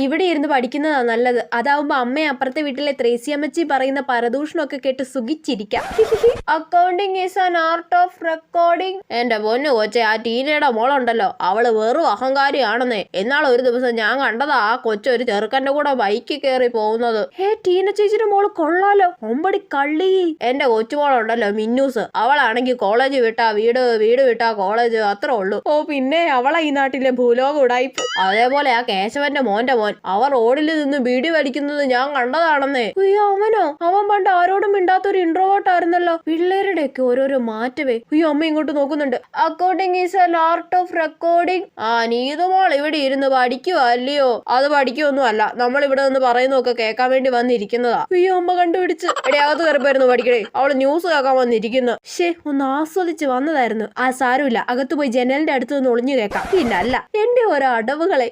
ഇവിടെ ഇരുന്ന് പഠിക്കുന്നതാ നല്ലത്. അതാവുമ്പോ അമ്മ അപ്പുറത്തെ വീട്ടിലെ ത്രേസ്യമ്മച്ചി പറയുന്ന പരദൂഷണമൊക്കെ കേട്ട് സുഖിച്ചിരിക്കാം. Accounting is an art of recording. എന്റെ പൊന്നു കൊച്ചെ, ആ ടീനയുടെ മോളുണ്ടല്ലോ, അവള് വെറും അഹങ്കാരിയാണെന്നേ. എന്നാൽ ഒരു ദിവസം ഞാൻ കണ്ടതാ ആ കൊച്ചൊരു ചെറുക്കന്റെ കൂടെ ബൈക്കിൽ കയറി പോകുന്നത്. ടീന ചേച്ചിയുടെ മോള് കൊള്ളാലോ, ഒമ്പടി കള്ളി. എന്റെ കൊച്ചുമോളുണ്ടല്ലോ മിന്നൂസ്, അവളാണെങ്കിൽ കോളേജ് വിട്ടാ വീട്, വീട് വിട്ടാ കോളേജ്, അത്രേ ഉള്ളൂ. പിന്നെ അവളാ ഈ നാട്ടിലെ ഭൂലോക ഉടായിപ്പ്. അതേപോലെ ആ കേശവന്റെ മോന്റെ മോൻ, അവർ റോഡിൽ നിന്ന് ബീഡി വലിക്കുന്നത് ഞാൻ കണ്ടതാണെന്നേ. അയ്യോ അവനോ? അവൻ പണ്ട് ആരോടും മിണ്ടാത്തൊരു ഇൻട്രോവേർട്ട് ആയിരുന്നല്ലോ. പിള്ളേരുടെ ഒക്കെ ഓരോരോ മാറ്റവേ. അയ്യോ അമ്മ ഇങ്ങോട്ട് നോക്കുന്നുണ്ട്. Accounting is an art of recording. നീതുമോൾ ഇവിടെ ഇരുന്ന് പഠിക്കുവാ അല്ലയോ? അത് പഠിക്കുവൊന്നും അല്ല, നമ്മൾ ഇവിടെ നിന്ന് പറയുന്നതൊക്കെ കേൾക്കാൻ വേണ്ടി വന്നിരിക്കുന്നതാ. അയ്യോ അമ്മ കണ്ടുപിടിച്ച്. എടേ അകത്ത് കയറിപ്പോയിരുന്നു പഠിക്കണേ, അവള് ന്യൂസ് കേൾക്കാൻ വന്നിരിക്കുന്നു. ഒന്ന് ആസ്വദിച്ച് വന്നതായിരുന്നു. സാരമില്ല, അകത്ത് പോയി ജനലിന്റെ അടുത്ത് നിന്ന് ഒളിഞ്ഞു കേൾക്കാം. പിന്നല്ല എന്റെ ഓരോ അടവുകളെ.